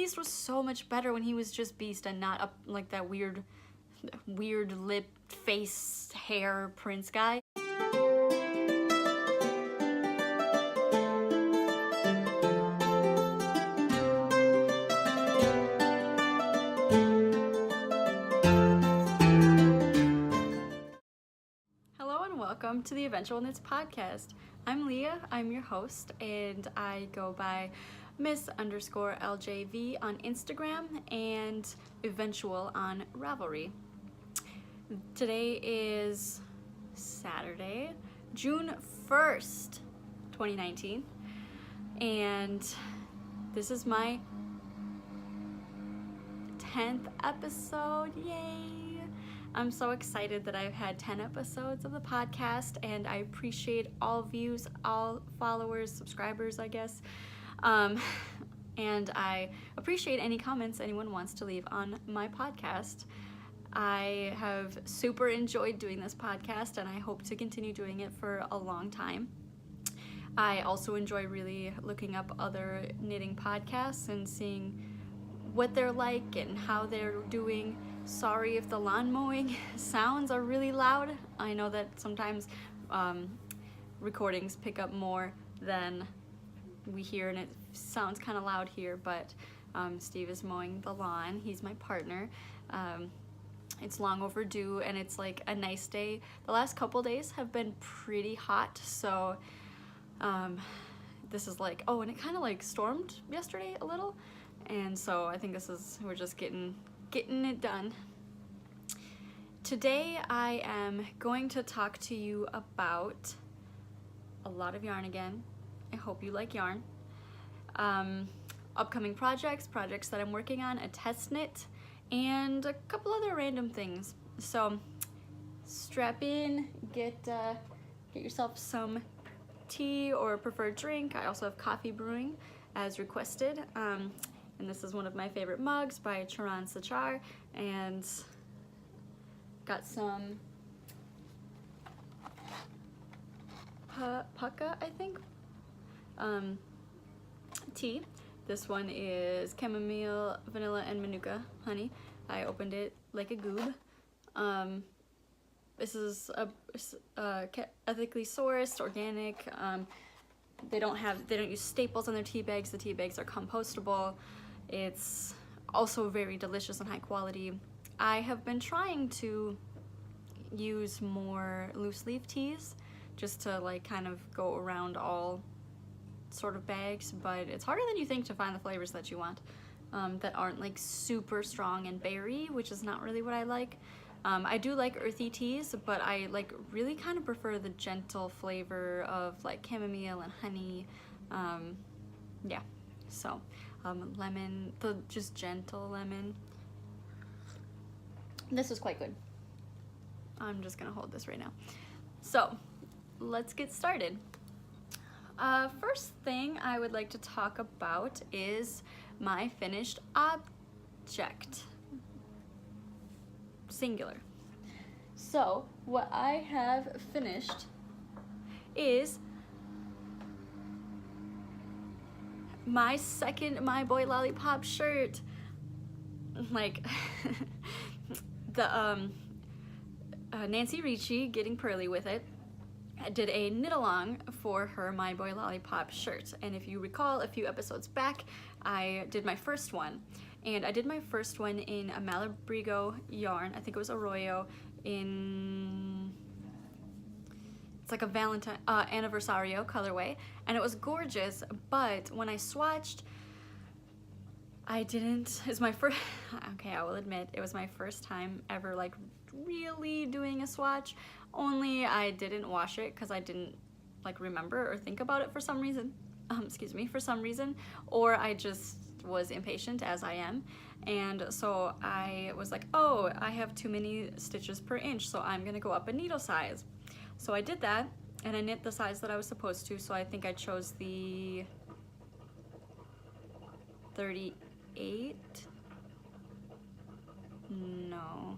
Beast was so much better when he was just Beast and not up like that weird lip face hair prince guy. Hello and welcome to the Eventual podcast. I'm Leah, I'm your host, and I go by Miss_LJV on Instagram and Eventual on Ravelry. Today is Saturday, June 1st, 2019, and this is my 10th episode. Yay! I'm so excited that I've had 10 episodes of the podcast, and I appreciate all views, all followers, subscribers, I guess. And I appreciate any comments anyone wants to leave on my podcast. I have super enjoyed doing this podcast, and I hope to continue doing it for a long time. I also enjoy really looking up other knitting podcasts and seeing what they're like and how they're doing. Sorry if the lawn mowing sounds are really loud. I know that sometimes recordings pick up more than we hear, and it sounds kind of loud here, but Steve is mowing the lawn. He's my partner. It's long overdue, and it's like a nice day. The last couple days have been pretty hot, so this is like, oh, and it kind of like stormed yesterday a little, and so I think we're just getting it done. Today I am going to talk to you about a lot of yarn again. I hope you like yarn. Upcoming projects that I'm working on, a test knit, and a couple other random things. So strap in, get yourself some tea or a preferred drink. I also have coffee brewing as requested. And this is one of my favorite mugs by Charan Sachar, and got some Pukka, I think, tea. This one is chamomile, vanilla, and manuka honey. I opened it like a goob. This is ethically sourced, organic. They don't use staples on their tea bags. The tea bags are compostable. It's also very delicious and high quality. I have been trying to use more loose leaf teas just to like kind of go around all sort of bags, but it's harder than you think to find the flavors that you want that aren't like super strong and berry, which is not really what I like. I do like earthy teas, but I like really kind of prefer the gentle flavor of like chamomile and honey. Yeah, so lemon, the just gentle lemon. This is quite good. I'm just gonna hold this right now. So let's get started. First thing I would like to talk about is my finished object, singular. So what I have finished is my second My Boy Lollipop shirt. Like the Nancy Ricci, Getting Pearly with It, did a knit along for her My Boy Lollipop shirt, and if you recall a few episodes back, I did my first one, and I did my first one in a Malabrigo yarn. I think it was Arroyo in, it's like a Valentine Anniversario colorway, and it was gorgeous, but when I swatched, it's my first, okay, I will admit, it was my first time ever like really doing a swatch, only I didn't wash it because I didn't like remember or think about it for some reason, or I just was impatient, as I am, and so I was like, oh, I have too many stitches per inch, so I'm gonna go up a needle size. So I did that, and I knit the size that I was supposed to, so I think I chose the 38, no,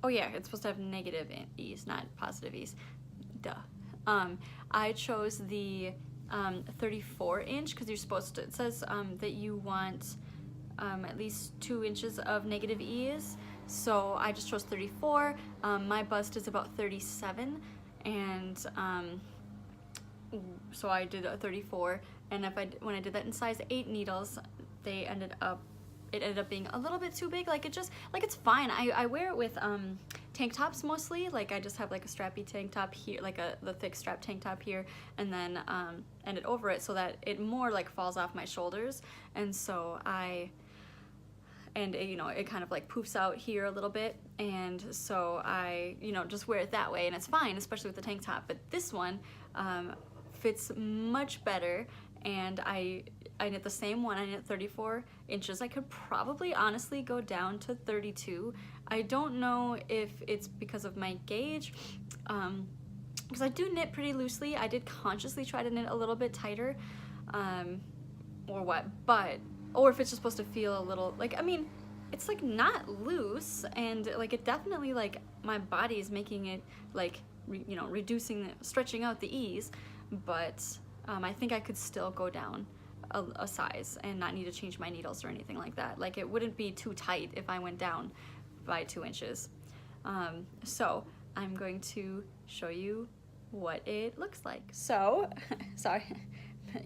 oh yeah, it's supposed to have negative e's, not positive e's, duh. I chose the 34 inch because you're supposed to, it says that you want at least 2 inches of negative ease, so I just chose 34. My bust is about 37, and so I did a 34, and when I did that in size 8 needles, it ended up being a little bit too big. Like it's fine. I wear it with tank tops mostly. Like I just have like a strappy tank top here, like the thick strap tank top here, and then and it over it so that it more like falls off my shoulders, and so you know, it kind of like poofs out here a little bit, and so I, you know, just wear it that way, and it's fine, especially with the tank top. But this one fits much better, and I knit the same one. I knit 34 inches. I could probably honestly go down to 32. I don't know if it's because of my gauge, because I do knit pretty loosely. I did consciously try to knit a little bit tighter, or what, or if it's just supposed to feel a little, like, I mean, it's like not loose, and like it definitely, like, my body is making it like, you know, stretching out the ease, but I think I could still go down a size and not need to change my needles or anything like that. Like, it wouldn't be too tight if I went down by 2 inches. So I'm going to show you what it looks like. So, sorry,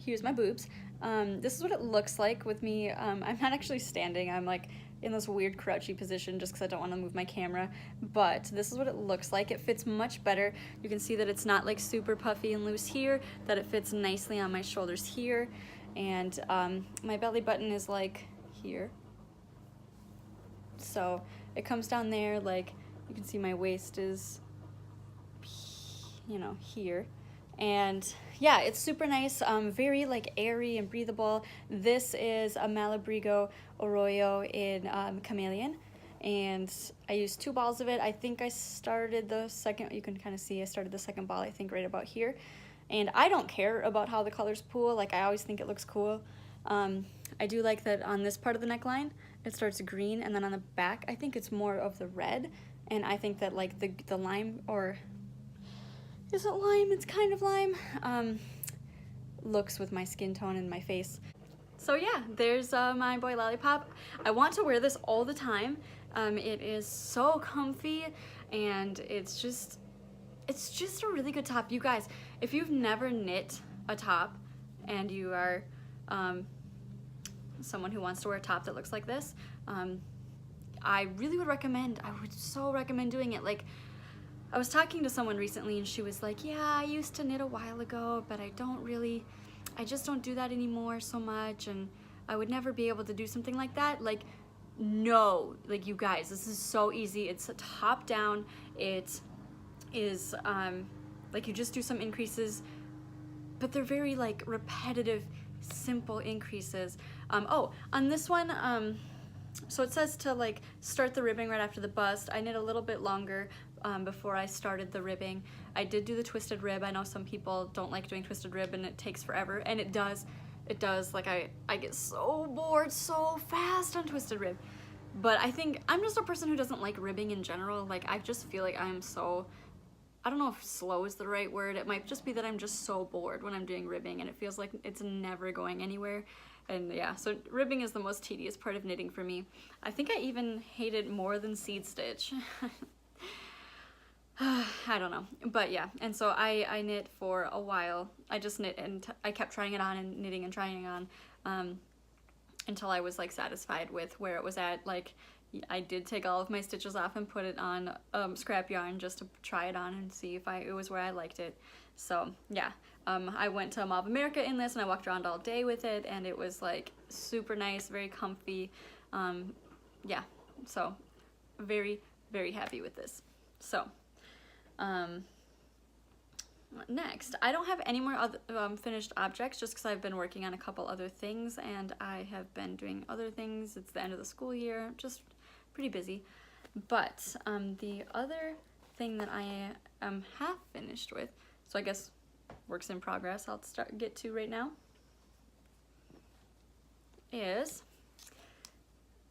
here's my boobs. This is what it looks like with me. I'm not actually standing. I'm like in this weird crouchy position just because I don't want to move my camera, but this is what it looks like. It fits much better. You can see that it's not like super puffy and loose here, that it fits nicely on my shoulders here, and my belly button is like here. So it comes down there, like you can see my waist is, you know, here. And yeah, it's super nice, very like airy and breathable. This is a Malabrigo Arroyo in Chameleon, and I used 2 balls of it. I think I started the second, you can kind of see I started the second ball, I think right about here. And I don't care about how the colors pool, like I always think it looks cool. I do like that on this part of the neckline, it starts green, and then on the back, I think it's more of the red. And I think that like the lime, or is it lime? It's kind of lime. Looks with my skin tone and my face. So yeah, there's my Boy Lollipop. I want to wear this all the time. It is so comfy, and it's just a really good top. You guys, if you've never knit a top and you are someone who wants to wear a top that looks like this, I really would recommend, I would so recommend doing it. Like, I was talking to someone recently and she was like, yeah, I used to knit a while ago, but I just don't do that anymore so much, and I would never be able to do something like that. Like, no, like, you guys, this is so easy. It's a top down. It is, like, you just do some increases, but they're very, like, repetitive, simple increases. Oh, on this one, so it says to, like, start the ribbing right after the bust. I knit a little bit longer before I started the ribbing. I did do the twisted rib. I know some people don't like doing twisted rib and it takes forever, and it does. It does. Like, I get so bored so fast on twisted rib. But I think I'm just a person who doesn't like ribbing in general. Like, I just feel like I'm so, I don't know if slow is the right word. It might just be that I'm just so bored when I'm doing ribbing, and it feels like it's never going anywhere. And yeah, so ribbing is the most tedious part of knitting for me. I think I even hate it more than seed stitch. I don't know, but yeah, and so I knit for a while. I just knit, and I kept trying it on and knitting and trying it on until I was like satisfied with where it was at. Like, I did take all of my stitches off and put it on scrap yarn just to try it on and see if it was where I liked it. So yeah, I went to Mall of America in this, and I walked around all day with it, and it was like super nice, very comfy. Yeah, so very, very happy with this. So next, I don't have any more other, finished objects, just because I've been working on a couple other things, and I have been doing other things. It's the end of the school year, just pretty busy. But the other thing that I am half finished with, so I guess works in progress, I'll get to right now, is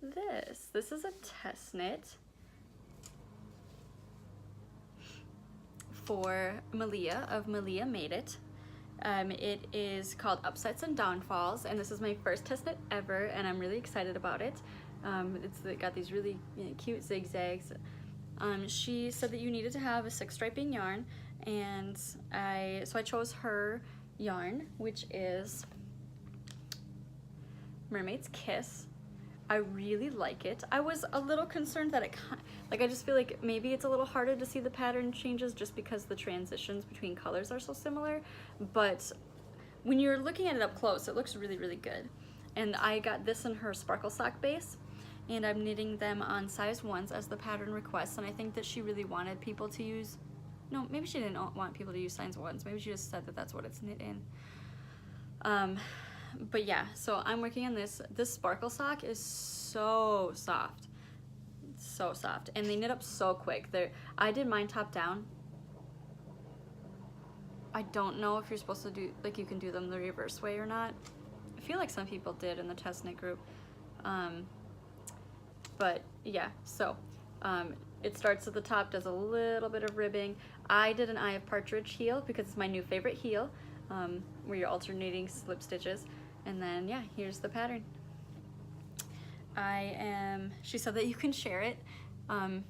this. This is a test knit for Malia of Malia Made It, It is called Upsets and Downfalls, and this is my first test knit ever, and I'm really excited about it. It's got these really cute zigzags. She said that you needed to have a 6 striping yarn, and so I chose her yarn, which is Mermaid's Kiss. I really like it. I was a little concerned that I just feel like maybe it's a little harder to see the pattern changes just because the transitions between colors are so similar, but when you're looking at it up close, it looks really, really good. And I got this in her sparkle sock base, and I'm knitting them on size 1s as the pattern requests, and I think that she really wanted people to use, no, maybe she didn't want people to use size 1s, maybe she just said that that's what it's knit in. But yeah, so I'm working on this. This sparkle sock is so soft, and they knit up so quick. I did mine top down. I don't know if you're supposed to do, like, you can do them the reverse way or not. I feel like some people did in the test knit group. But yeah, so it starts at the top, does a little bit of ribbing. I did an Eye of Partridge heel because it's my new favorite heel, where you're alternating slip stitches. And then, yeah, here's the pattern. She said that you can share it. I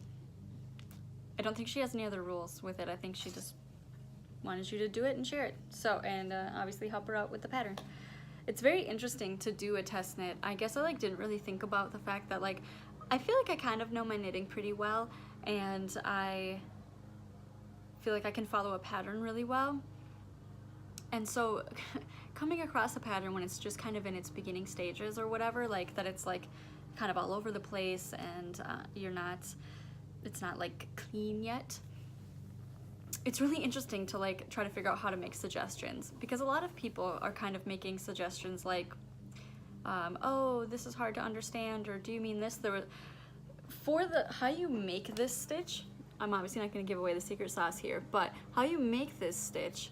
don't think she has any other rules with it. I think she just wanted you to do it and share it. So, and obviously help her out with the pattern. It's very interesting to do a test knit. I guess I didn't really think about the fact that I feel like I kind of know my knitting pretty well, and I feel like I can follow a pattern really well. And so coming across a pattern when it's just kind of in its beginning stages or whatever, that it's kind of all over the place and it's not clean yet. It's really interesting to try to figure out how to make suggestions, because a lot of people are kind of making suggestions oh, this is hard to understand, or do you mean this? For how you make this stitch, I'm obviously not going to give away the secret sauce here, but how you make this stitch,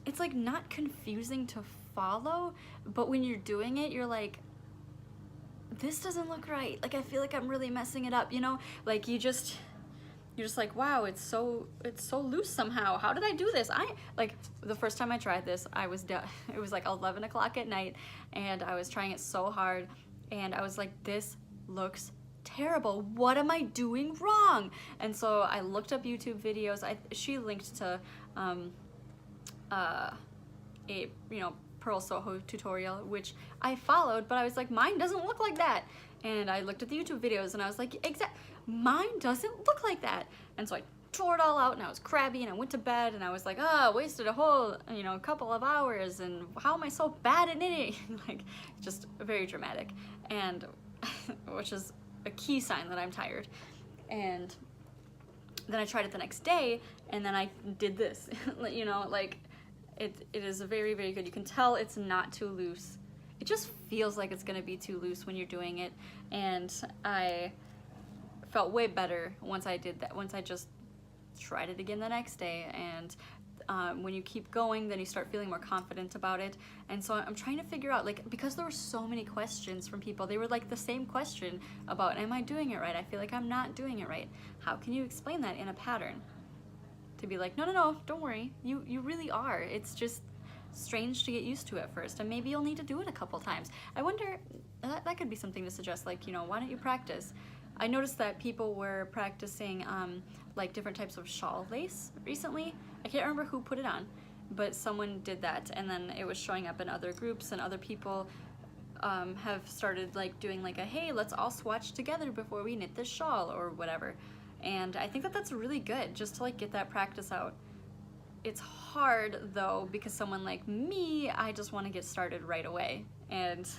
it's not confusing to follow, but when you're doing it, you're this doesn't look right. I feel like I'm really messing it up, you know? You're just wow, it's so loose somehow. How did I do this? The first time I tried this, I was done. It was 11 o'clock at night, and I was trying it so hard, and I was this looks terrible. What am I doing wrong? And so I looked up YouTube videos. She linked to a Pearl Soho tutorial, which I followed, but I was mine doesn't look like that. And I looked at the YouTube videos and I was mine doesn't look like that. And so I tore it all out, and I was crabby, and I went to bed, and I was wasted a whole couple of hours, and how am I so bad at knitting? Just very dramatic, and which is a key sign that I'm tired. And then I tried it the next day, and then I did this. It is very, very good. You can tell it's not too loose. It just feels like it's gonna be too loose when you're doing it, and I felt way better once I did that, once I just tried it again the next day. And when you keep going, then you start feeling more confident about it. And so I'm trying to figure out, because there were so many questions from people, they were the same question about, am I doing it right? I feel like I'm not doing it right. How can you explain that in a pattern? To be no, don't worry, you really are. It's just strange to get used to at first, and maybe you'll need to do it a couple times. I wonder, that could be something to suggest, why don't you practice? I noticed that people were practicing different types of shawl lace recently. I can't remember who put it on, but someone did that, and then it was showing up in other groups, and other people have started doing a, hey, let's all swatch together before we knit this shawl or whatever. And I think that that's really good, just to get that practice out. It's hard though, because someone like me, I just want to get started right away, and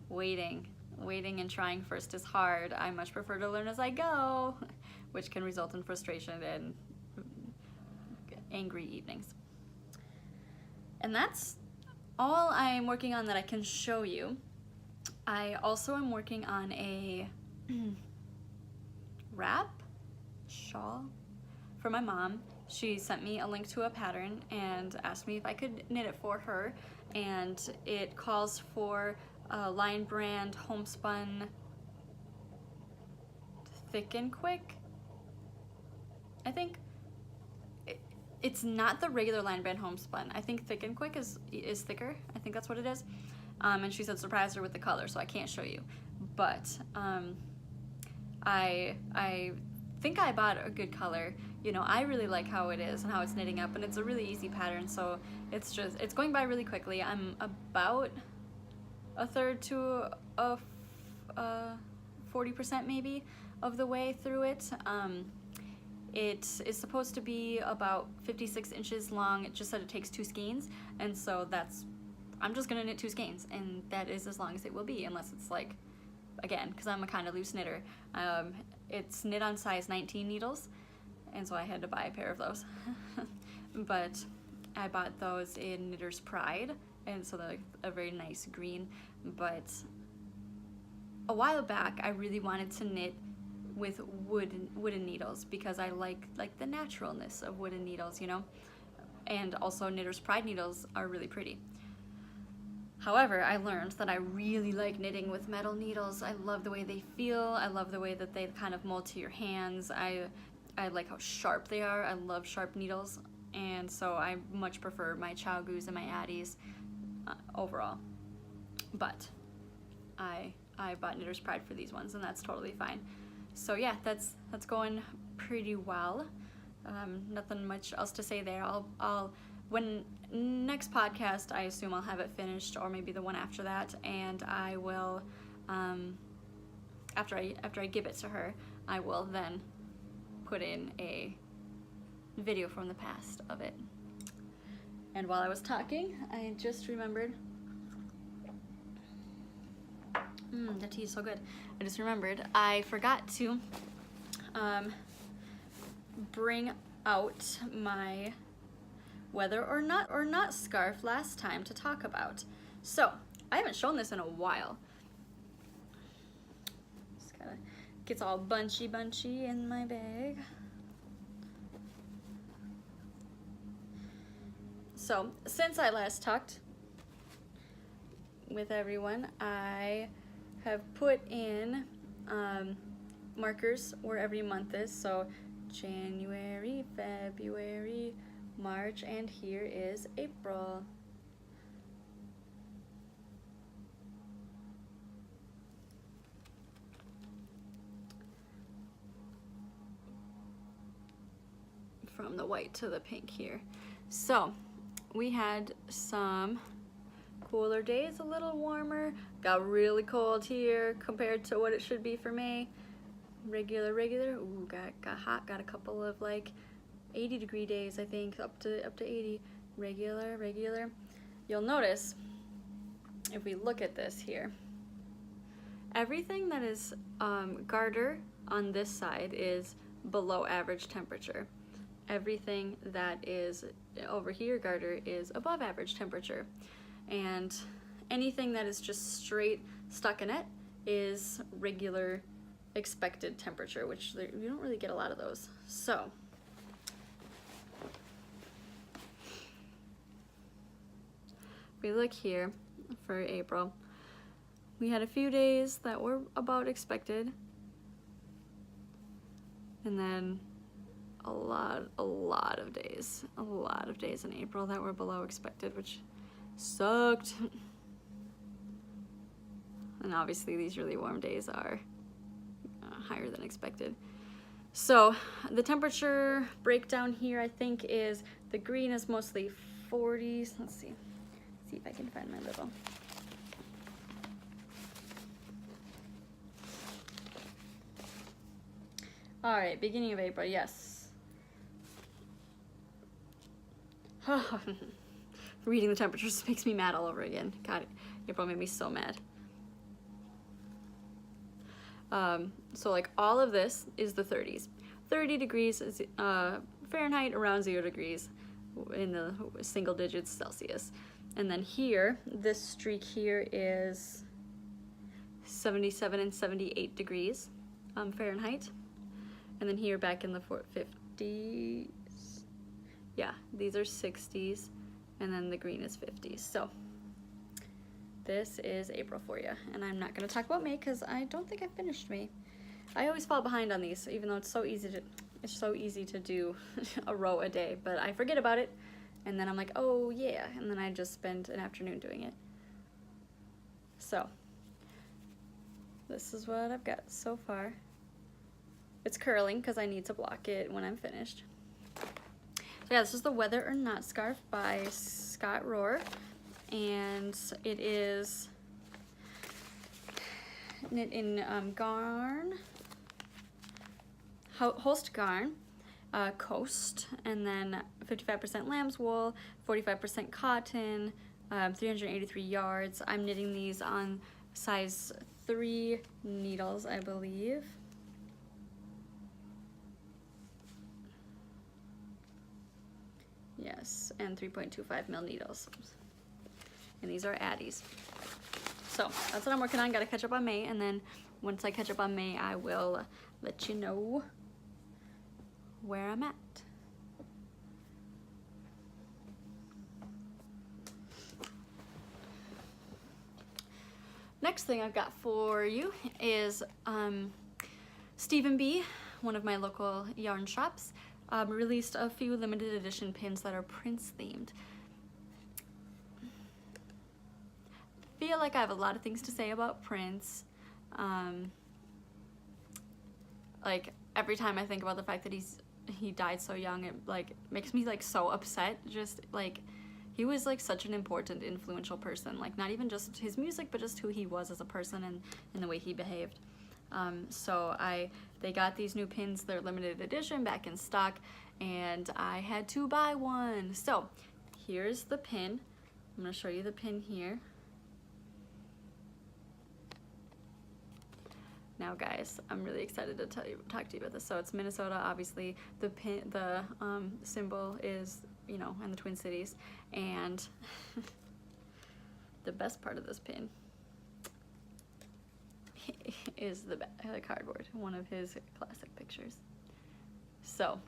waiting and trying first is hard. I much prefer to learn as I go, which can result in frustration and angry evenings. And that's all I'm working on that I can show you. I also am working on a wrap shawl for my mom. She sent me a link to a pattern and asked me if I could knit it for her, and it calls for a Lion Brand homespun thick and quick, I think. it's not the regular line brand homespun. I think Thick and Quick is thicker. I think that's what it is. And she said surprise her with the color, so I can't show you. But I think I bought a good color. You know, I really like how it is and how it's knitting up, and it's a really easy pattern, so it's going by really quickly. I'm about a third to a 40% maybe of the way through it. It is supposed to be about 56 inches long. It just said it takes 2 skeins, and so I'm just gonna knit 2 skeins, and that is as long as it will be, unless it's like, again, because I'm a kind of loose knitter, it's knit on size 19 needles, and so I had to buy a pair of those. But I bought those in Knitter's Pride, and so they're a very nice green. But a while back I really wanted to knit with wooden needles, because I like the naturalness of wooden needles, you know, and also Knitter's Pride needles are really pretty. However, I learned that I really like knitting with metal needles. I love the way they feel. I love the way that they kind of mold to your hands. I like how sharp they are. I love sharp needles, and so I much prefer my Chowgoos and my Addies overall. But I bought Knitter's Pride for these ones, and that's totally fine. So yeah, that's going pretty well. Nothing much else to say there. When next podcast, I assume I'll have it finished, or maybe the one after that, and I will, after I give it to her, I will then put in a video from the past of it. And while I was talking, I just remembered, the tea is so good. I just remembered I forgot to bring out my whether or not scarf last time to talk about. So I haven't shown this in a while. Just kind of gets all bunchy in my bag. So since I last talked with everyone, I have put in markers where every month is. So January, February, March, and here is April. From the white to the pink here. So we had some cooler days, a little warmer. Got really cold here compared to what it should be for May. Regular. Ooh, got hot. Got a couple of like 80-degree days, I think, up to 80. Regular. You'll notice if we look at this here, everything that is garter on this side is below average temperature. Everything that is over here garter is above average temperature, and anything that is just straight stockinette is regular expected temperature, which you don't really get a lot of those. So we look here for April. We had a few days that were about expected, and then a lot of days in April that were below expected, which sucked. And obviously these really warm days are higher than expected. So the temperature breakdown here, I think, is the green is mostly 40s. Let's see if I can find my little. All right, beginning of April, yes. Reading the temperatures makes me mad all over again. God, April made me so mad. So like all of this is the 30s. 30 degrees is Fahrenheit, around 0 degrees in the single digits Celsius. And then here, this streak here is 77 and 78 degrees Fahrenheit. And then here back in the 50s, yeah, these are 60s, and then the green is 50s. So this is April for you, and I'm not going to talk about May because I don't think I finished May. I always fall behind on these, even though it's so easy to, It's so easy to do a row a day, but I forget about it, and then I'm like, oh yeah, and then I just spend an afternoon doing it. So this is what I've got so far. It's curling because I need to block it when I'm finished. So yeah, this is the Whether or Not scarf by Rohr, and it is knit in garn, Holst garn, Coast, and then 55% lamb's wool, 45% cotton, 383 yards. I'm knitting these on size 3 needles, I believe. Yes, and 3.25 mil needles. And these are Addies. So that's what I'm working on. Got to catch up on May, and then once I catch up on May, I will let you know where I'm at. Next thing I've got for you is Stephen B, one of my local yarn shops, released a few limited edition pins that are Prince themed. Feel like I have a lot of things to say about Prince. Like every time I think about the fact that he died so young, it like makes me like so upset. Just like he was like such an important, influential person. Like not even just his music, but just who he was as a person and the way he behaved. So they got these new pins. They're limited edition, back in stock, and I had to buy one. So here's the pin. I'm gonna show you the pin here. Now guys, I'm really excited to talk to you about this. So it's Minnesota, obviously. The symbol is, you know, in the Twin Cities, and the best part of this pin is the cardboard, one of his classic pictures. So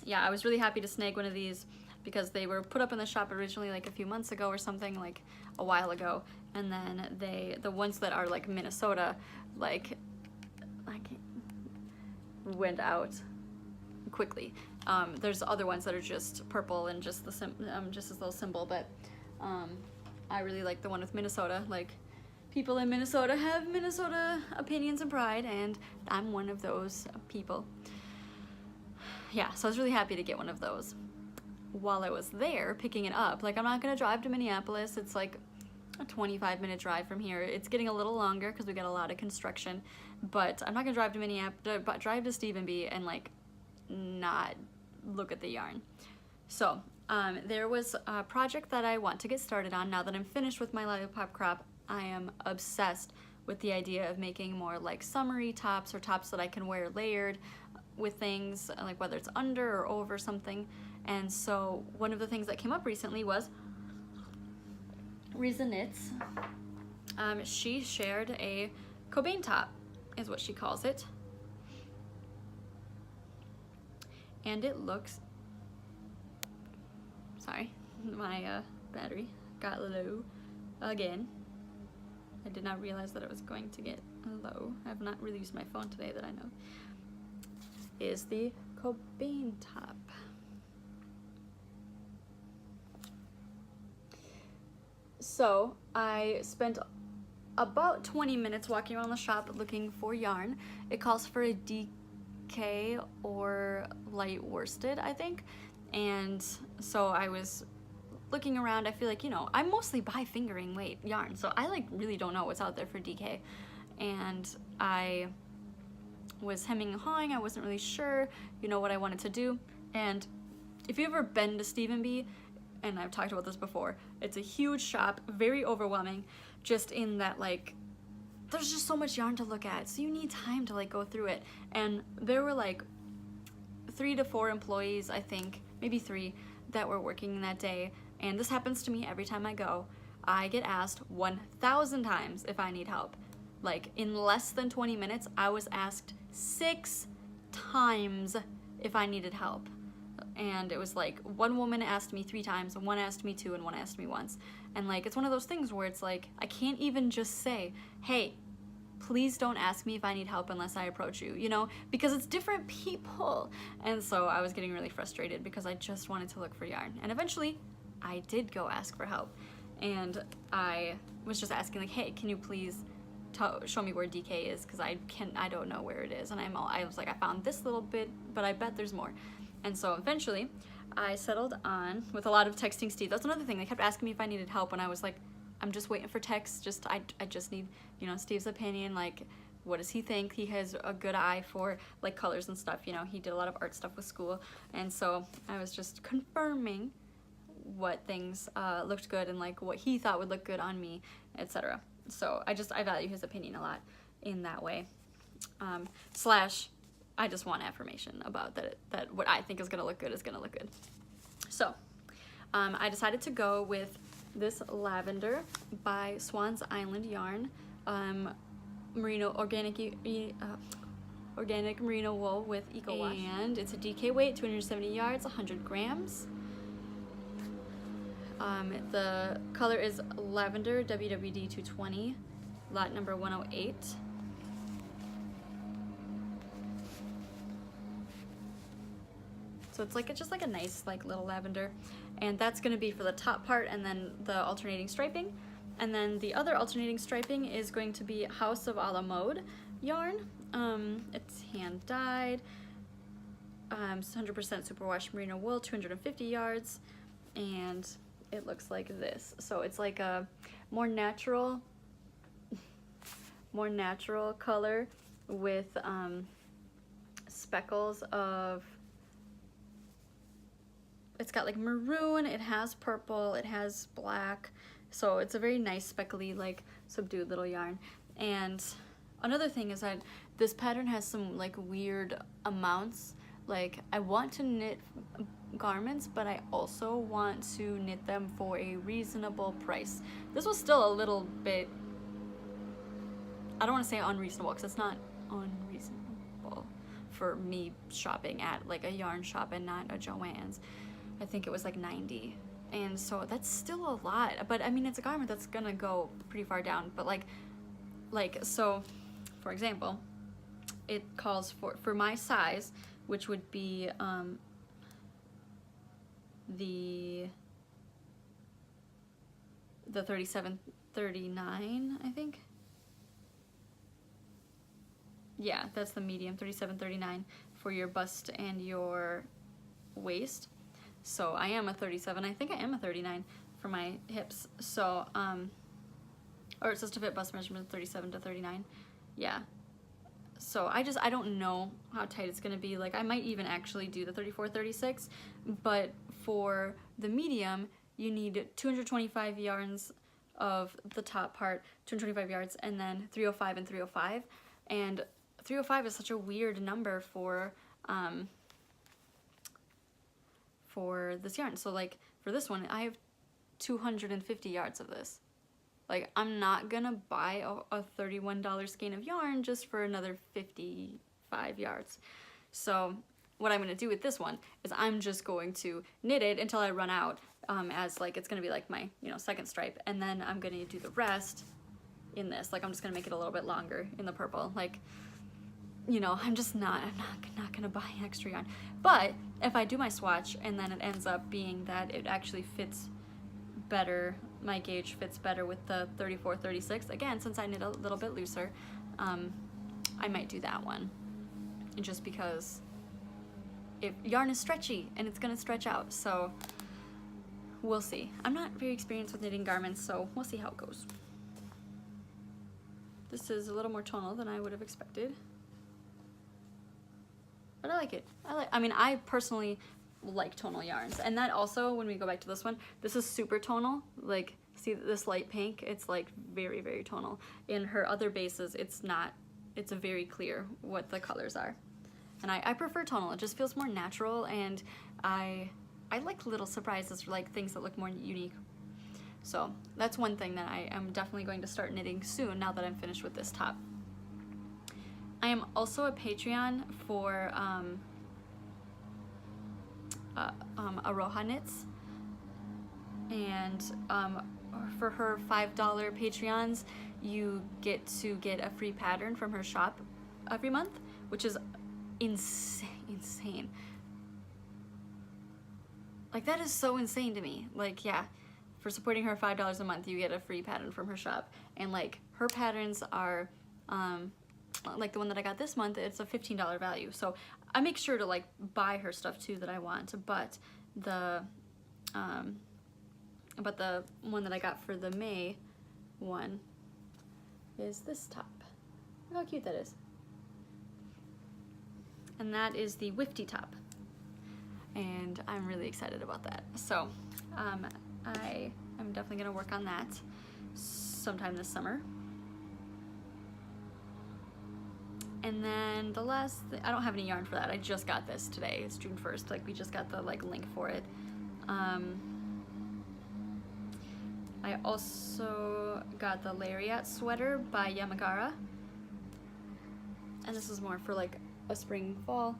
yeah, I was really happy to snag one of these because they were put up in the shop originally like a few months ago or something, like a while ago, and then the ones that are like Minnesota like went out quickly. There's other ones that are just purple and just just this little symbol, but I really like the one with Minnesota. Like, people in Minnesota have Minnesota opinions and pride, and I'm one of those people. Yeah, so I was really happy to get one of those. While I was there picking it up, like I'm not gonna drive to Minneapolis. It's like a 25-minute drive from here. It's getting a little longer because we got a lot of construction, but I'm not gonna drive to Minneapolis, but drive to Stephen B and like not look at the yarn. So there was a project that I want to get started on now that I'm finished with my Lollipop crop. I am obsessed with the idea of making more like summery tops, or tops that I can wear layered with things, like whether it's under or over something. And so one of the things that came up recently was Riza Knits. She shared a Cobain top, is what she calls it. And it looks, sorry, my battery got low again. I did not realize that it was going to get low. I have not really used my phone today that I know. Is the Cobain top. So I spent about 20 minutes walking around the shop looking for yarn. It calls for a DK or light worsted, I think. And so I was looking around. I feel like, you know, I mostly buy fingering weight yarn, so I like really don't know what's out there for DK. And I was hemming and hawing. I wasn't really sure, you know, what I wanted to do. And if you've ever been to Stephen B, and I've talked about this before, it's a huge shop, very overwhelming, just in that like there's just so much yarn to look at, so you need time to like go through it. And there were like 3 to 4 employees, I think, maybe 3, that were working that day. And this happens to me every time I go. I get asked 1,000 times if I need help. Like in less than 20 minutes, I was asked 6 times if I needed help. And it was like one woman asked me 3 times, and one asked me 2, and one asked me once. And like it's one of those things where it's like I can't even just say, hey, please don't ask me if I need help unless I approach you, you know, because it's different people. And so I was getting really frustrated because I just wanted to look for yarn. And eventually I did go ask for help, and I was just asking like, hey, can you please show me where DK is, because I don't know where it is. And I was like, I found this little bit, but I bet there's more. And so eventually I settled on, with a lot of texting Steve. That's another thing, they kept asking me if I needed help, and I was like, I'm just waiting for text. I just need, you know, Steve's opinion. Like, what does he think? He has a good eye for like colors and stuff, you know. He did a lot of art stuff with school, and so I was just confirming what things looked good and like what he thought would look good on me, etc. So I value his opinion a lot in that way. Slash, I just want affirmation about that what I think is gonna look good is gonna look good. So I decided to go with this lavender by Swan's Island Yarn, merino organic merino wool with eco wash, and it's a DK weight, 270 yards, 100 grams. The color is lavender, WWD 220, lot number 108. So it's just like a nice like little lavender, and that's going to be for the top part, and then the alternating striping. And then the other alternating striping is going to be House of a la Mode yarn. It's hand dyed, 100% superwash merino wool, 250 yards, and it looks like this. So it's like a more natural color with speckles of, it's got like maroon, it has purple, it has black, so it's a very nice speckly, like subdued little yarn. And another thing is that this pattern has some like weird amounts. Like, I want to knit garments, but I also want to knit them for a reasonable price. This was still a little bit, I don't want to say unreasonable, because it's not unreasonable for me shopping at like a yarn shop and not a Joann's. I think it was like 90, and so that's still a lot. But I mean, it's a garment that's gonna go pretty far down. But like so, for example, it calls for my size, which would be the 37-39, I think. Yeah, that's the medium, 37-39 for your bust and your waist. So I am a 37. I think I am a 39 for my hips. So or it says to fit bust measurement 37 to 39. Yeah. So I don't know how tight it's gonna be. Like, I might even actually do the 34-36, but for the medium, you need 225 yards of the top part, 225 yards, and then 305 and 305. And 305 is such a weird number for this yarn. So like for this one, I have 250 yards of this. Like, I'm not gonna buy a $31 skein of yarn just for another 55 yards. So what I'm gonna do with this one is I'm just going to knit it until I run out, as like it's gonna be like my, you know, second stripe, and then I'm gonna do the rest in this. Like, I'm just gonna make it a little bit longer in the purple. Like, you know, I'm not gonna buy extra yarn. But if I do my swatch and then it ends up being that it actually fits better, my gauge fits better with the 34-36, again, since I knit a little bit looser, I might do that one, just because yarn is stretchy and it's gonna stretch out. So we'll see. I'm not very experienced with knitting garments, so we'll see how it goes. This is a little more tonal than I would have expected, but I like it. I mean, I personally like tonal yarns, and that also, when we go back to this one, this is super tonal. Like, see this light pink? It's like very, very tonal. In her other bases, it's not. It's a very clear what the colors are, and I prefer tonal. It just feels more natural, and I like little surprises, like things that look more unique. So that's one thing that I am definitely going to start knitting soon, now that I'm finished with this top. I am also a Patreon for Roha Knits, and for her $5 Patreons, you get to get a free pattern from her shop every month, which is insane. Like, that is so insane to me. Like, yeah, for supporting her $5 a month, you get a free pattern from her shop. And like, her patterns are, like the one that I got this month, it's a $15 value. So I make sure to like buy her stuff too that I want, but the one that I got for the May one is this top. Look how cute that is. And that is the Wifty top. And I'm really excited about that. So I am definitely gonna work on that sometime this summer. And then the last, I don't have any yarn for that. I just got this today. It's June 1st. Like, we just got the like link for it. I also got the Lariat sweater by Yamagara. And this is more for like a spring, fall,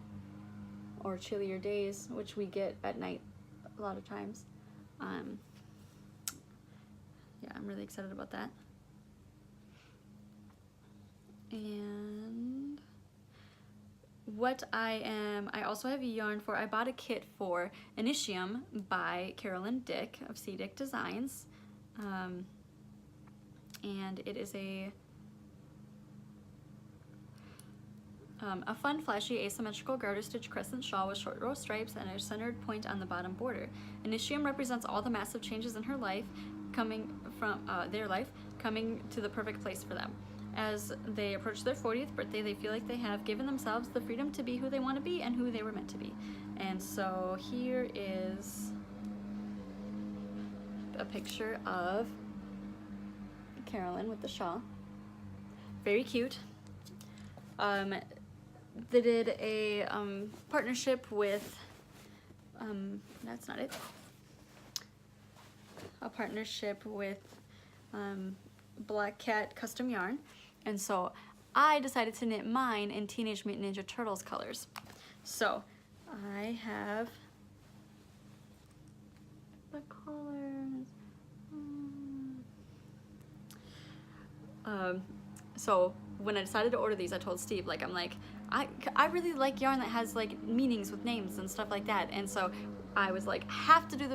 or chillier days, which we get at night a lot of times. Yeah, I'm really excited about that. And what I also have a yarn for, I bought a kit for Initium by Carolyn Dick of C. Dick Designs. And it is a fun, flashy, asymmetrical garter stitch crescent shawl with short row stripes and a centered point on the bottom border. Initium represents all the massive changes in her life, coming from their life, coming to the perfect place for them. As they approach their 40th birthday, they feel like they have given themselves the freedom to be who they want to be and who they were meant to be. And so here is a picture of Carolyn with the shawl. Very cute. They did a partnership with, that's not it, a partnership with Black Cat Custom Yarn. And so I decided to knit mine in Teenage Mutant Ninja Turtles colors. So I have the colors. So when I decided to order these, I told Steve, like, I'm like, I really like yarn that has like meanings with names and stuff like that. And so I was like, have to do the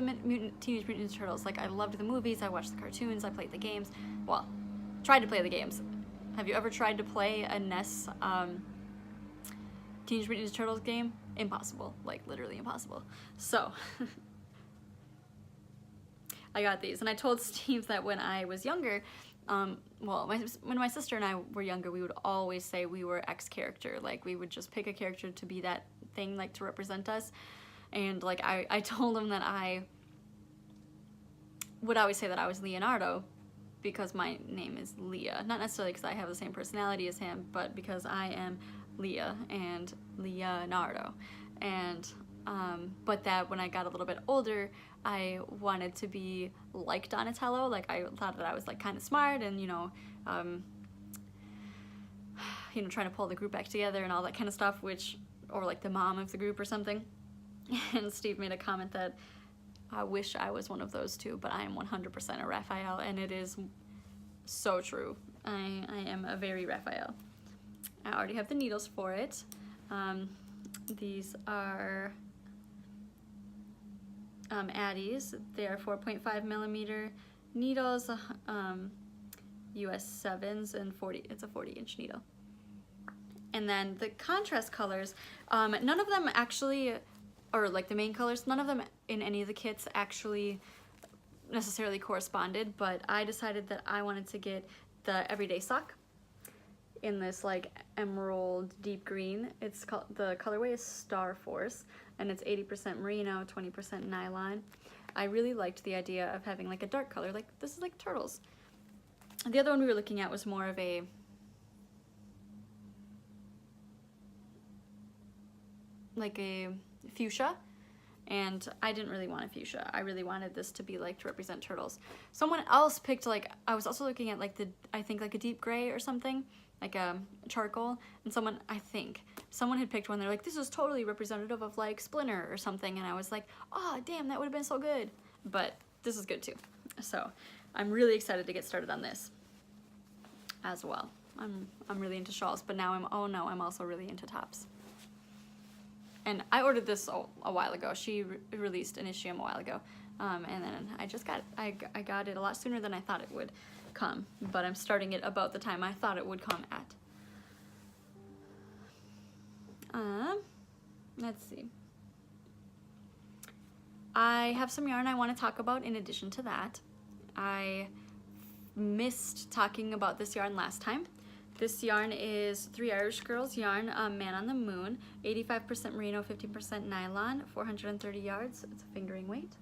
Teenage Mutant Ninja Turtles. Like, I loved the movies, I watched the cartoons, I played the games. Well, tried to play the games. Have you ever tried to play a NES Teenage Mutant Ninja Turtles game? Impossible, like literally impossible. So I got these, and I told Steve that when I was younger, well, when my sister and I were younger, we would always say we were X character. Like, we would just pick a character to be that thing, like to represent us. And like, I told him that I would always say that I was Leonardo, because my name is Leah. Not necessarily because I have the same personality as him, but because I am Leah and Leonardo. And but that when I got a little bit older, I wanted to be like Donatello. Like, I thought that I was like kind of smart and, you know, trying to pull the group back together and all that kind of stuff, or like the mom of the group or something. And Steve made a comment that I wish I was one of those two, but I am 100% a Raphael, and it is so true. I am a very Raphael. I already have the needles for it. These are Addies. They are 4.5 millimeter needles, US 7s, and 40. It's a 40-inch needle. And then the contrast colors, none of them actually, or like the main colors, none of them in any of the kits actually necessarily corresponded, but I decided that I wanted to get the everyday sock in this like emerald deep green. It's called, the colorway is Star Force, and it's 80% merino, 20% nylon. I really liked the idea of having like a dark color, like this is like turtles. The other one we were looking at was more of a like a fuchsia, and I didn't really want a fuchsia. I really wanted this to be like to represent turtles. Someone else picked, like, I was also looking at like the, I think like a deep gray or something, like a charcoal, and someone had picked one. They're like, this is totally representative of like Splinter or something, and I was like, oh damn, that would have been so good. But this is good too. So I'm really excited to get started on this. as well. I'm really into shawls, but now I'm also really into tops. And I ordered this a while ago. She released Initium a while ago, and then I just got it. I got it a lot sooner than I thought it would come, but I'm starting it about the time I thought it would come at. Let's see. I have some yarn I want to talk about in addition to that. I missed talking about this yarn last time. This yarn is 3 Irish Girls yarn, Man on the Moon, 85% merino, 50% nylon, 430 yards. It's a fingering weight.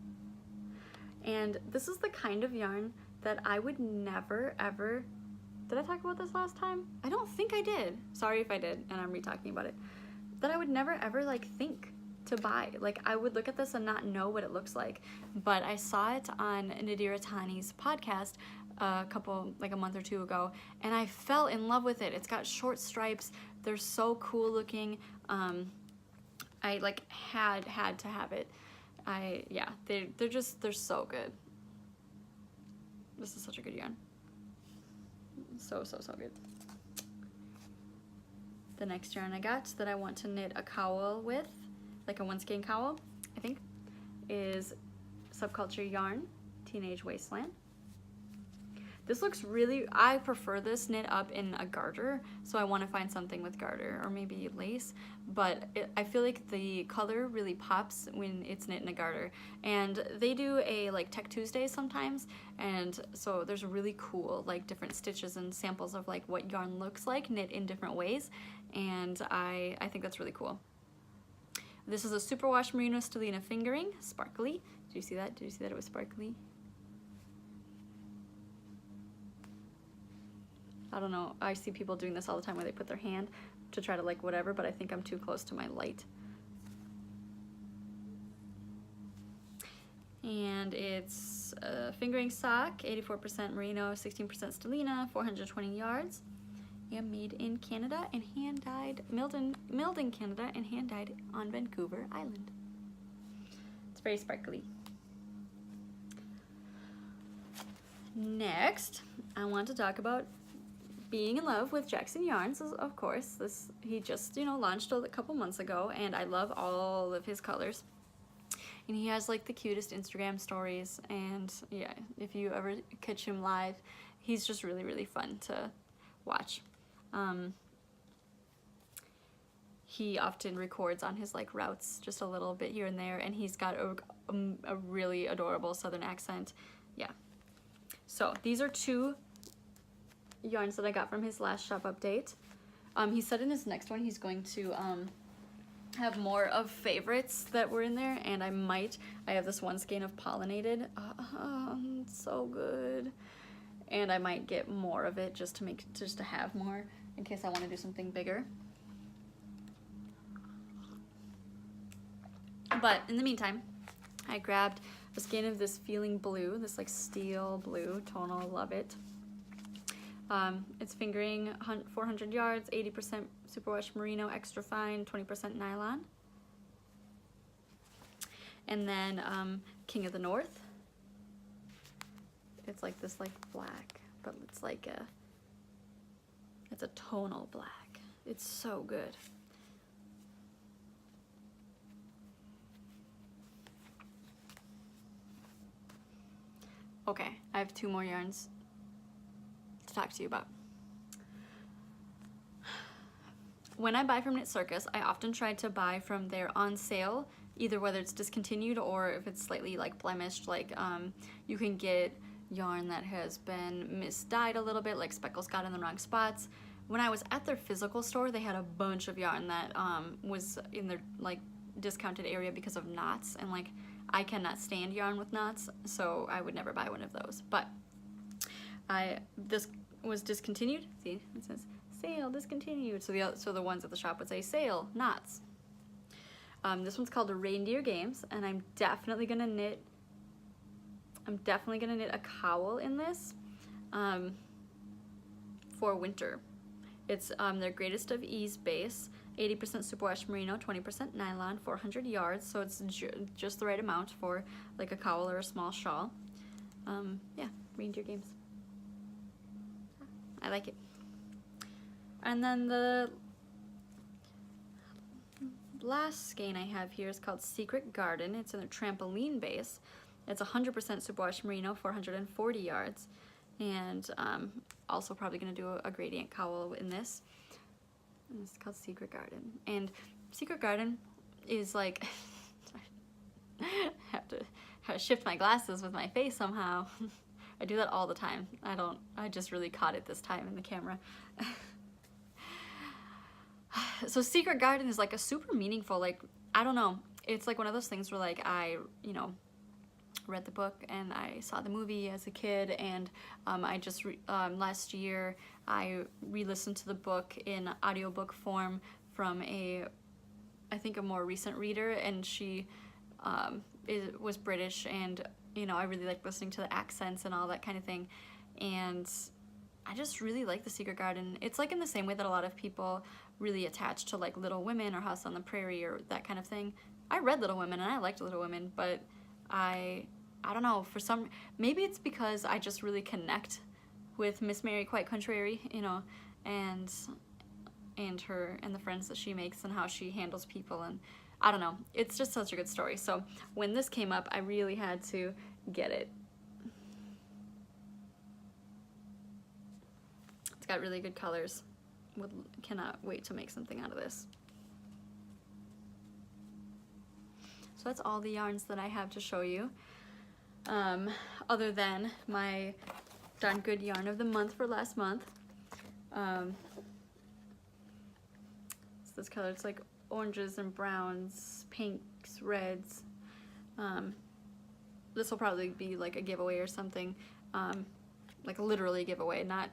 And this is the kind of yarn that I would never ever, did I talk about this last time? I don't think I did. Sorry if I did, and I'm re-talking about it. That I would never ever like think to buy. Like I would look at this and not know what it looks like. But I saw it on Nadira Tani's podcast like a month or two ago, and I fell in love with it. It's got short stripes. They're so cool looking. I like had to have it. Yeah, they're so good. This is such a good yarn. So good. The next yarn I got that I want to knit a cowl with, like a one skein cowl, I think, is Subculture Yarn, Teenage Wasteland. This looks really, I prefer this knit up in a garter, so I want to find something with garter or maybe lace, but I feel like the color really pops when it's knit in a garter. And they do a like Tech Tuesday sometimes, and so there's really cool like different stitches and samples of like what yarn looks like knit in different ways, and I think that's really cool. This is a superwash merino stellina fingering, sparkly. Did you see that? Did you see that it was sparkly? I don't know, I see people doing this all the time where they put their hand to try to like whatever, but I think I'm too close to my light. And it's a fingering sock, 84% merino, 16% stellina, 420 yards, and made in Canada and hand-dyed, milled in Canada and hand-dyed on Vancouver Island. It's very sparkly. Next, I want to talk about being in love with Jackson Yarns, of course. He just, launched a couple months ago, and I love all of his colors. And he has like the cutest Instagram stories, and yeah, if you ever catch him live, he's just really, really fun to watch. He often records on his like routes just a little bit here and there, and he's got a really adorable southern accent. Yeah. So these are 2 yarns that I got from his last shop update. He said in his next one he's going to have more of favorites that were in there, and I have this one skein of pollinated. It's so good. And I might get more of it just to have more in case I want to do something bigger. But in the meantime, I grabbed a skein of this Feeling Blue, this like steel blue tonal, love it. It's fingering 400 yards, 80% superwash merino, extra fine, 20% nylon. And then King of the North. It's like this like black, but it's like it's a tonal black. It's so good. Okay, I have 2 more yarns to talk to you about. When I buy from Knit Circus, I often try to buy from their on sale, either whether it's discontinued or if it's slightly like blemished, like you can get yarn that has been misdyed a little bit, like speckles got in the wrong spots. When I was at their physical store, they had a bunch of yarn that was in their like discounted area because of knots, and like I cannot stand yarn with knots, so I would never buy one of those. But this was discontinued. See, it says sale discontinued. So the ones at the shop would say sale knots. This one's called Reindeer Games, and I'm definitely gonna knit a cowl in this for winter. It's their Greatest of Ease base, 80% superwash merino, 20% nylon, 400 yards, so it's just the right amount for like a cowl or a small shawl. Yeah, Reindeer Games. I like it. And then the last skein I have here is called Secret Garden. It's in a trampoline base. It's 100% superwash merino, 440 yards. And also probably going to do a gradient cowl in this. And it's called Secret Garden. And Secret Garden is like, I have to shift my glasses with my face somehow. I do that all the time. I just really caught it this time in the camera. So Secret Garden is like a super meaningful, like, I don't know, it's like one of those things where like I, you know, read the book and I saw the movie as a kid, and I just last year I re-listened to the book in audiobook form from I think a more recent reader, and she was British, and you know, I really like listening to the accents and all that kind of thing, and I just really like the Secret Garden. It's like in the same way that a lot of people really attach to like Little Women or House on the Prairie or that kind of thing. I read Little Women and I liked Little Women, but I don't know, for some, maybe it's because I just really connect with Miss Mary Quite Contrary, you know, and her and the friends that she makes and how she handles people, and I don't know, it's just such a good story. So when this came up, I really had to get it. It's got really good colors. Cannot wait to make something out of this. So that's all the yarns that I have to show you. Other than my darn good yarn of the month for last month. It's this color. It's like oranges and browns, pinks, reds. This will probably be like a giveaway or something. Like literally a giveaway, not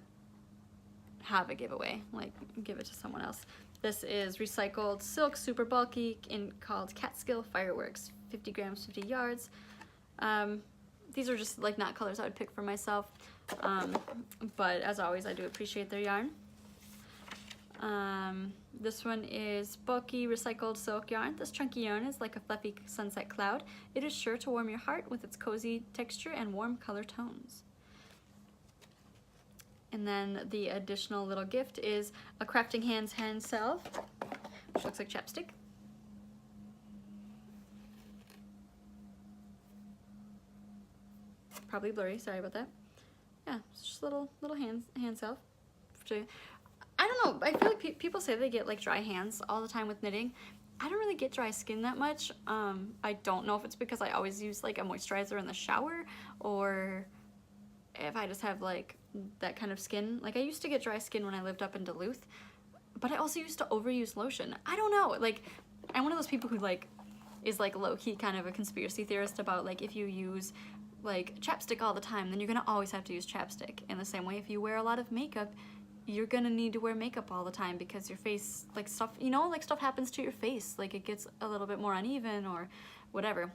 have a giveaway, like give it to someone else. This is recycled silk, super bulky, called Catskill Fireworks, 50 grams, 50 yards. These are just like not colors I would pick for myself, but as always, I do appreciate their yarn. This one is bulky recycled silk yarn. This chunky yarn is like a fluffy sunset cloud. It is sure to warm your heart with its cozy texture and warm color tones. And then the additional little gift is a Crafting Hands hand salve, which looks like chapstick. Probably blurry, sorry about that. Yeah, it's just little hand salve. I don't know, I feel like people say they get like dry hands all the time with knitting. I don't really get dry skin that much. I don't know if it's because I always use like a moisturizer in the shower, or if I just have like that kind of skin. Like I used to get dry skin when I lived up in Duluth, but I also used to overuse lotion. I don't know, like I'm one of those people who like is like low-key kind of a conspiracy theorist about like if you use like chapstick all the time, then you're gonna always have to use chapstick. In the same way, if you wear a lot of makeup, you're gonna need to wear makeup all the time because your face, like stuff, you know, like stuff happens to your face, like it gets a little bit more uneven or whatever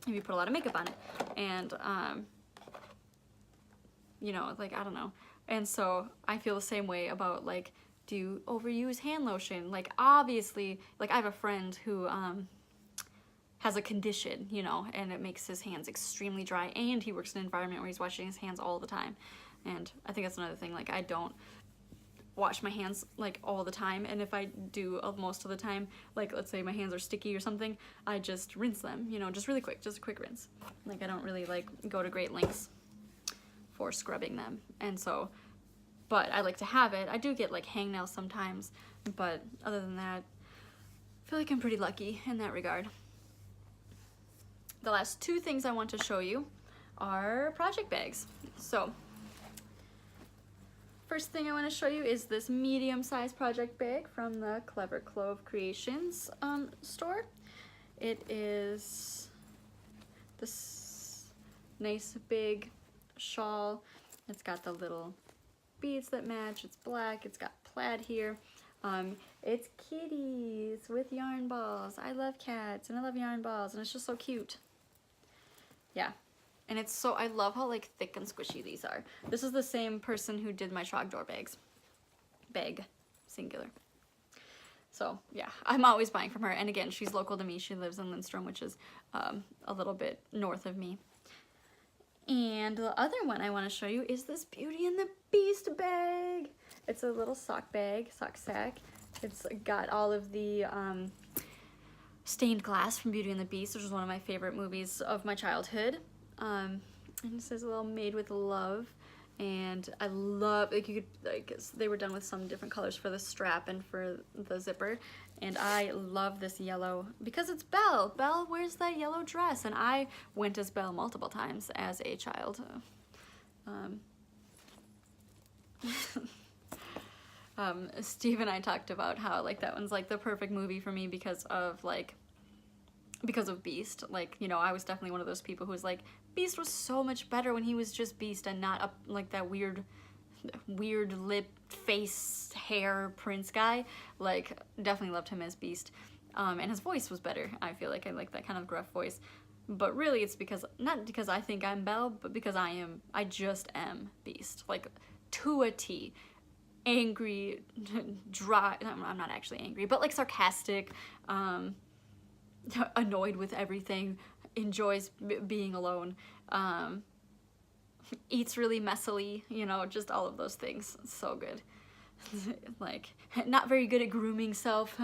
if you put a lot of makeup on it. And you know, like, I don't know. And so I feel the same way about like, do you overuse hand lotion? Like obviously, like I have a friend who has a condition, you know, and it makes his hands extremely dry, and he works in an environment where he's washing his hands all the time. And I think that's another thing, like I don't wash my hands like all the time, and if I do most of the time, like let's say my hands are sticky or something, I just rinse them, you know, just really quick, just a quick rinse. Like I don't really like go to great lengths for scrubbing them. And so, but I like to have it. I do get like hangnails sometimes, but other than that, I feel like I'm pretty lucky in that regard. The last two things I want to show you are project bags. So first thing I want to show you is this medium-sized project bag from the Clever Creations store. It is this nice big shawl. It's got the little beads that match. It's black. It's got plaid here. It's kitties with yarn balls. I love cats and I love yarn balls, and it's just so cute. Yeah. And it's so, I love how like thick and squishy these are. This is the same person who did my Trogdor bags. Bag, singular. So yeah, I'm always buying from her. And again, she's local to me. She lives in Lindstrom, which is a little bit north of me. And the other one I want to show you is this Beauty and the Beast bag. It's a little sock bag, sock sack. It's got all of the stained glass from Beauty and the Beast, which is one of my favorite movies of my childhood. And it says a little made with love. And I love, like, you could, like, they were done with some different colors for the strap and for the zipper. And I love this yellow because it's Belle. Belle wears that yellow dress, and I went as Belle multiple times as a child. Steve and I talked about how, like, that one's like the perfect movie for me because of Beast. Like, you know, I was definitely one of those people who was like, Beast was so much better when he was just Beast and not like that weird lip, face, hair prince guy. Like, definitely loved him as Beast. And his voice was better. I feel like I like that kind of gruff voice. But really it's because, not because I think I'm Belle, but because I just am Beast. Like, to a T. Angry, dry, I'm not actually angry, but like sarcastic, annoyed with everything, enjoys being alone, eats really messily, you know, just all of those things. So good. Like, not very good at grooming self,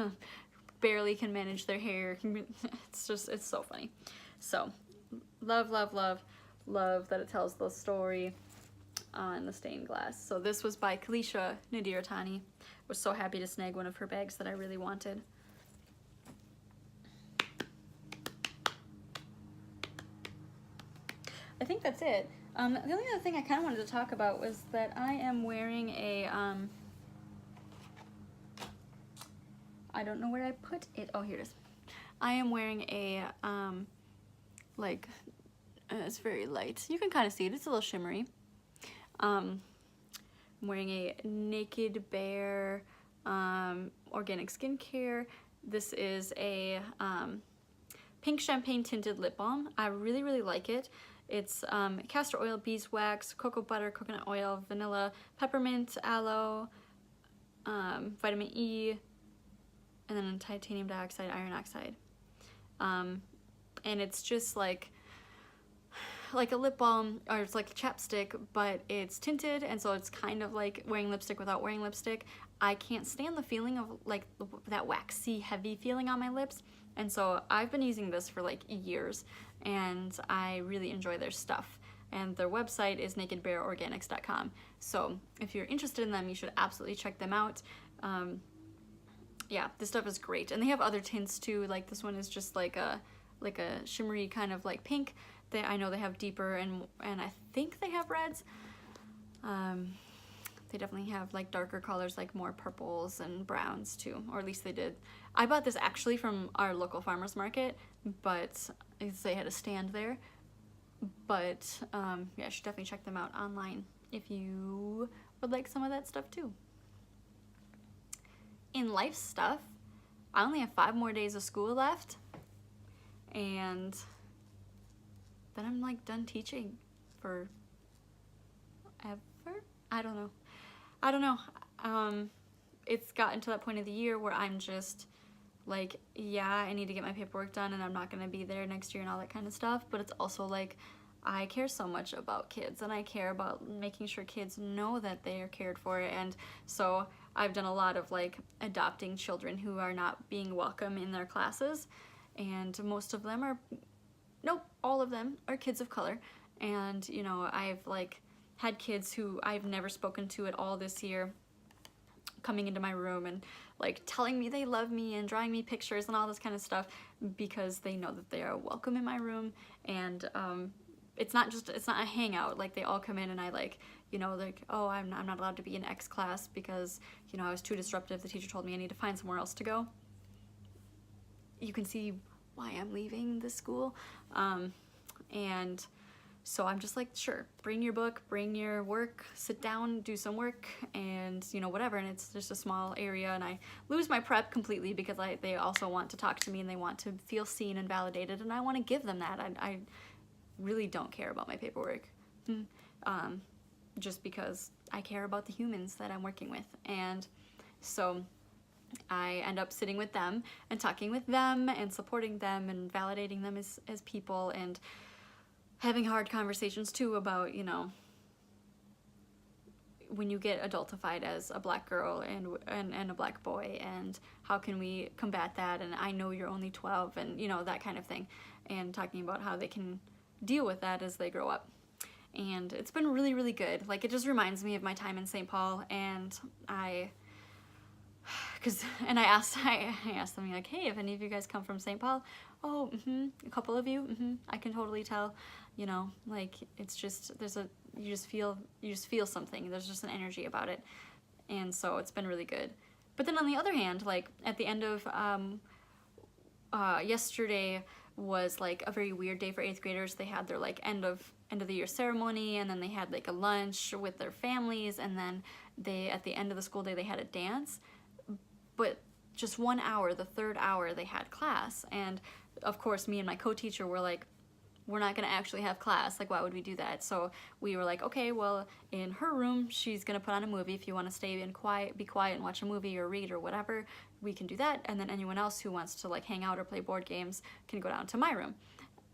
barely can manage their hair. It's so funny. So, love that it tells the story on the stained glass. So this was by Kalisha Nadiratani. Was so happy to snag one of her bags that I really wanted. I think that's it. The only other thing I kind of wanted to talk about was that I am wearing a, I don't know where I put it. Oh, here it is. I am wearing a, it's very light. You can kind of see it. It's a little shimmery. I'm wearing a Naked Bear organic skincare. This is a pink champagne tinted lip balm. I really like it. It's castor oil, beeswax, cocoa butter, coconut oil, vanilla, peppermint, aloe, vitamin E, and then titanium dioxide, iron oxide. And it's just like a lip balm, or it's like a chapstick, but it's tinted, and so it's kind of like wearing lipstick without wearing lipstick. I can't stand the feeling of like that waxy, heavy feeling on my lips, and so I've been using this for like years, and I really enjoy their stuff. And their website is nakedbearorganics.com. So if you're interested in them, you should absolutely check them out. Yeah, this stuff is great, and they have other tints too. Like this one is just like a shimmery kind of like pink. I know they have deeper and I think they have reds. They definitely have like darker colors, like more purples and browns too, or at least they did. I bought this actually from our local farmer's market, but they had a stand there. But yeah, you should definitely check them out online if you would like some of that stuff too. In life stuff, I only have 5 more days of school left, and then I'm like done teaching for ever? I don't know. It's gotten to that point of the year where I'm just like, yeah, I need to get my paperwork done and I'm not gonna be there next year and all that kind of stuff, but it's also like, I care so much about kids, and I care about making sure kids know that they are cared for, and so I've done a lot of like adopting children who are not being welcome in their classes, and most of them are, nope, all of them are kids of color. And you know, I've like had kids who I've never spoken to at all this year coming into my room and like telling me they love me and drawing me pictures and all this kind of stuff because they know that they are welcome in my room. And it's not a hangout. Like they all come in and I like, you know, like, oh, I'm not allowed to be in X class because, you know, I was too disruptive. The teacher told me I need to find somewhere else to go. You can see why I'm leaving this school. And so I'm just like, sure, bring your book, bring your work, sit down, do some work, and you know, whatever. And it's just a small area, and I lose my prep completely because they also want to talk to me and they want to feel seen and validated, and I want to give them that. I really don't care about my paperwork, just because I care about the humans that I'm working with. And so I end up sitting with them and talking with them and supporting them and validating them as people, and having hard conversations too about, you know, when you get adultified as a black girl and a black boy, and how can we combat that, and I know you're only 12, and you know, that kind of thing, and talking about how they can deal with that as they grow up. And it's been really, really good. Like, it just reminds me of my time in St. Paul, and I asked them, like, hey, if any of you guys come from St. Paul? Oh, a couple of you, I can totally tell, you know, like, it's just, you just feel something, there's just an energy about it, and so it's been really good. But then on the other hand, like, at the end of, yesterday was, like, a very weird day for 8th graders. They had their, like, end of the year ceremony, and then they had, like, a lunch with their families, and then at the end of the school day, they had a dance. But just 1 hour, the 3rd hour, they had class, and of course me and my co-teacher were like, we're not gonna actually have class, like, why would we do that? So we were like, okay, well, in her room she's gonna put on a movie. If you want to stay in be quiet and watch a movie or read or whatever, we can do that, and then anyone else who wants to, like, hang out or play board games can go down to my room.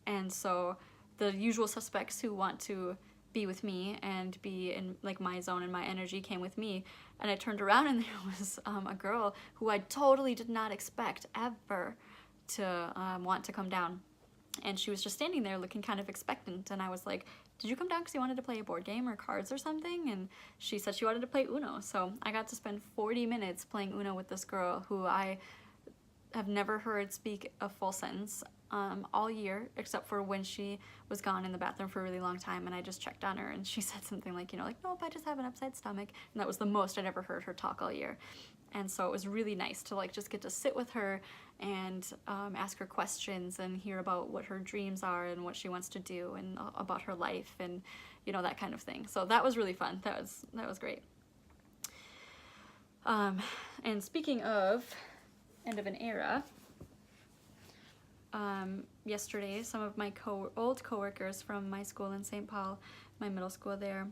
And so the usual suspects who want to be with me and be in, like, my zone and my energy came with me, and I turned around and there was a girl who I totally did not expect ever to want to come down, and she was just standing there looking kind of expectant, and I was like, did you come down because you wanted to play a board game or cards or something? And she said she wanted to play Uno, so I got to spend 40 minutes playing Uno with this girl who I have never heard speak a full sentence all year, except for when she was gone in the bathroom for a really long time, and I just checked on her, and she said something like, you know, like, nope, I just have an upset stomach, and that was the most I'd ever heard her talk all year. And so it was really nice to, like, just get to sit with her and ask her questions and hear about what her dreams are and what she wants to do and about her life and, you know, that kind of thing. So that was really fun. That was great. And speaking of end of an era, yesterday some of my old coworkers from my school in St. Paul, my middle school there,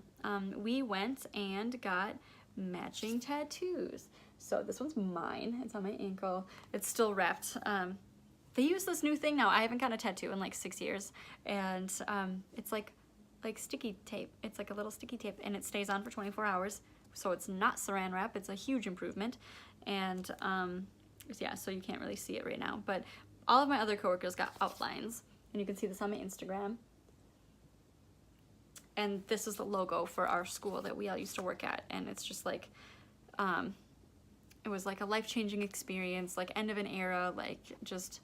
we went and got matching tattoos. So this one's mine. It's on my ankle. It's still wrapped. They use this new thing now. I haven't gotten a tattoo in like 6 years, and it's like sticky tape. It's like a little sticky tape, and it stays on for 24 hours. So it's not saran wrap. It's a huge improvement, and yeah, so you can't really see it right now. But all of my other coworkers got outlines, and you can see this on my Instagram. And this is the logo for our school that we all used to work at, and it's just like, it was like a life-changing experience, like end of an era, like just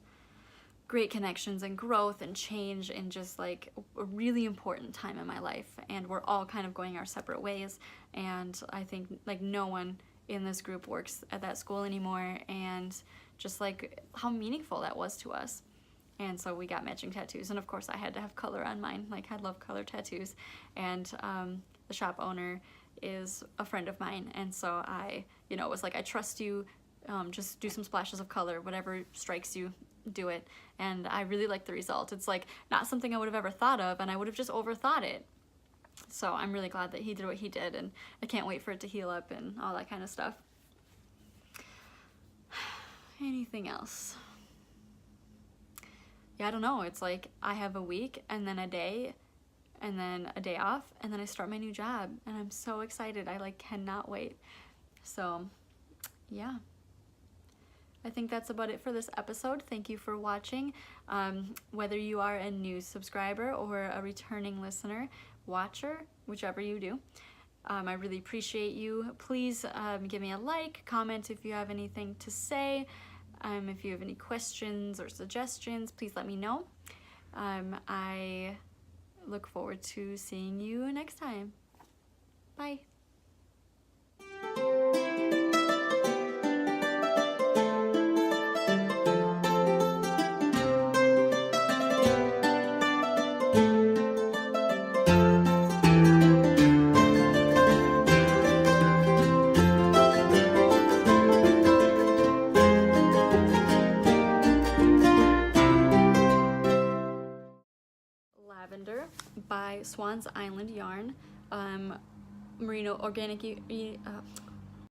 great connections and growth and change, and just like a really important time in my life. And we're all kind of going our separate ways, and I think like no one in this group works at that school anymore, and just like how meaningful that was to us. And so we got matching tattoos, and of course I had to have color on mine. Like, I love color tattoos, and the shop owner is a friend of mine, and so I, you know, was like, I trust you, just do some splashes of color, whatever strikes you, do it. And I really like the result. It's like not something I would have ever thought of, and I would have just overthought it. So I'm really glad that he did what he did, and I can't wait for it to heal up and all that kind of stuff. Anything else? Yeah, I don't know. It's like I have a week and then a day and then a day off, and then I start my new job, and I'm so excited. I like cannot wait. So yeah, I think that's about it for this episode. Thank you for watching. Whether you are a new subscriber or a returning listener, watcher, whichever you do, I really appreciate you. Please give me a like, comment if you have anything to say. If you have any questions or suggestions, please let me know. I look forward to seeing you next time. Bye. By Swan's Island Yarn, merino organic